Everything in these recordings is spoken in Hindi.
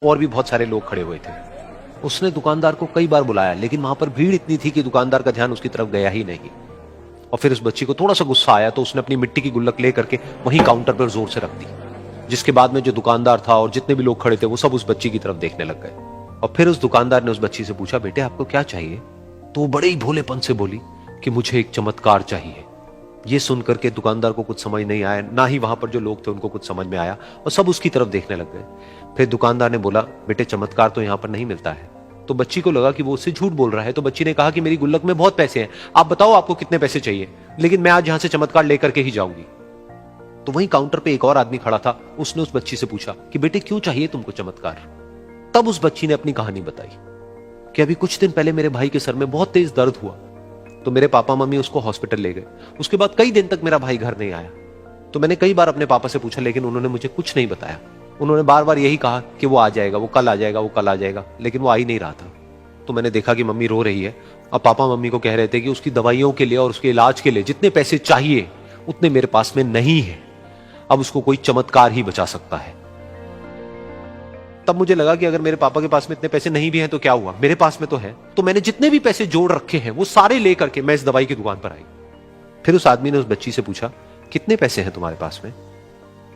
और भी बहुत सारे लोग खड़े हुए थे। उसने दुकानदार को कई बार बुलाया, लेकिन वहां पर भीड़ इतनी थी कि दुकानदार का ध्यान उसकी तरफ गया ही नहीं। और फिर उस बच्ची को थोड़ा सा गुस्सा आया तो उसने अपनी मिट्टी की गुल्लक ले करके वहीं काउंटर पर जोर से रख दी, जिसके बाद में जो दुकानदार था और जितने भी लोग खड़े थे वो सब उस बच्ची की तरफ देखने लग गए। और फिर उस दुकानदार ने उस बच्ची से पूछा, बेटे आपको क्या चाहिए? तो वो बड़े ही भोलेपन से बोली कि मुझे एक चमत्कार चाहिए। ये सुनकर के दुकानदार को कुछ समझ नहीं आया, ना ही वहां पर जो लोग थे उनको कुछ समझ में आया, और सब उसकी तरफ देखने लग गए। फिर दुकानदार ने बोला, बेटे चमत्कार तो यहां पर नहीं मिलता है। तो बच्ची को लगा कि वो उससे झूठ बोल रहा है, तो बच्ची ने कहा कि मेरी गुल्लक में बहुत पैसे हैं, आप बताओ आपको कितने पैसे चाहिए, लेकिन मैं आज यहां से चमत्कार लेकर के ही जाऊंगी। तो वहीं काउंटर पे एक और आदमी खड़ा था, उसने उस बच्ची से पूछा कि बेटे क्यों चाहिए तुमको चमत्कार? तब उस बच्ची ने अपनी कहानी बताई कि अभी कुछ दिन पहले मेरे भाई के सर में बहुत तेज दर्द हुआ, तो मेरे पापा मम्मी उसको हॉस्पिटल ले गए। उसके बाद कई दिन तक मेरा भाई घर नहीं आया। तो मैंने कई बार अपने पापा से पूछा, लेकिन उन्होंने मुझे कुछ नहीं बताया। उन्होंने बार बार यही कहा कि वो आ जाएगा, वो कल आ जाएगा, वो कल आ जाएगा, लेकिन वो आ ही नहीं रहा था। तो मैंने देखा कि मम्मी रो रही है, और पापा मम्मी को कह रहे थे कि उसकी दवाइयों के लिए और उसके इलाज के लिए जितने पैसे चाहिए उतने मेरे पास में नहीं है, अब उसको कोई चमत्कार ही बचा सकता है। तब मुझे लगा कि अगर मेरे पापा के पास में इतने पैसे नहीं भी हैं तो क्या हुआ, मेरे पास में तो है। तो मैंने जितने भी पैसे जोड़ रखे हैं वो सारे लेकर के मैं इस दवाई की दुकान पर आई। फिर उस आदमी ने उस बच्ची से पूछा, कितने पैसे हैं तुम्हारे पास में?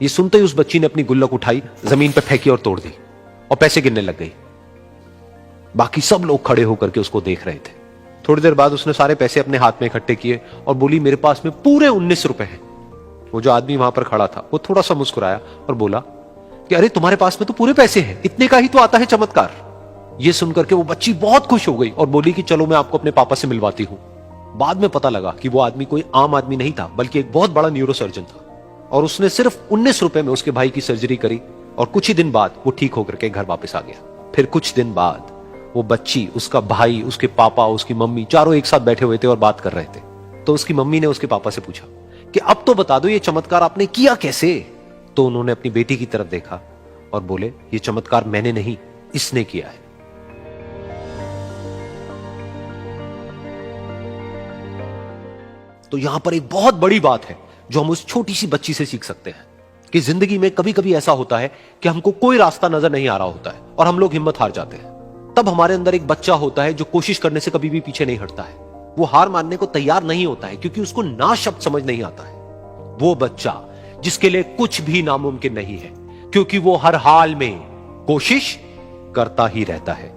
ये सुनते ही उस बच्ची ने अपनी गुल्लक उठाई, जमीन पर फेंकी और तोड़ दी, और पैसे गिनने लग गई। बाकी सब लोग खड़े होकर के उसको देख रहे थे। थोड़ी देर बाद उसने सारे पैसे अपने हाथ में इकट्ठे किए और बोली, मेरे पास में पूरे 19 रुपए हैं। वो जो आदमी वहां पर खड़ा था वो थोड़ा सा मुस्कुराया और बोला कि अरे तुम्हारे पास में तो पूरे पैसे हैं, इतने का ही तो आता है चमत्कार। ये सुनकर के वो बच्ची बहुत खुश हो गई और बोली कि चलो मैं आपको अपने पापा से मिलवाती हूं। बाद में पता लगा कि वो आदमी कोई आम आदमी नहीं था, बल्कि एक बहुत बड़ा न्यूरोसर्जन था, और उसने सिर्फ 19 रुपए में उसके भाई की सर्जरी करी, और कुछ ही दिन बाद वो ठीक होकर के घर वापस आ गया। फिर कुछ दिन बाद वो बच्ची, उसका भाई, उसके पापा, उसकी मम्मी चारों एक साथ बैठे हुए थे और बात कर रहे थे। तो उसकी मम्मी ने उसके पापा से पूछा कि अब तो बता दो ये चमत्कार आपने किया कैसे? तो उन्होंने अपनी बेटी की तरफ देखा और बोले, ये चमत्कार मैंने नहीं, इसने किया है। तो यहां पर एक बहुत बड़ी बात है जो हम उस छोटी सी बच्ची से सीख सकते हैं कि जिंदगी में कभी कभी ऐसा होता है कि हमको कोई रास्ता नजर नहीं आ रहा होता है और हम लोग हिम्मत हार जाते हैं। तब हमारे अंदर एक बच्चा होता है जो कोशिश करने से कभी भी पीछे नहीं हटता है। वो हार मानने को तैयार नहीं होता है क्योंकि उसको ना शब्द समझ नहीं आता है। वो बच्चा जिसके लिए कुछ भी नामुमकिन नहीं है, क्योंकि वो हर हाल में कोशिश करता ही रहता है।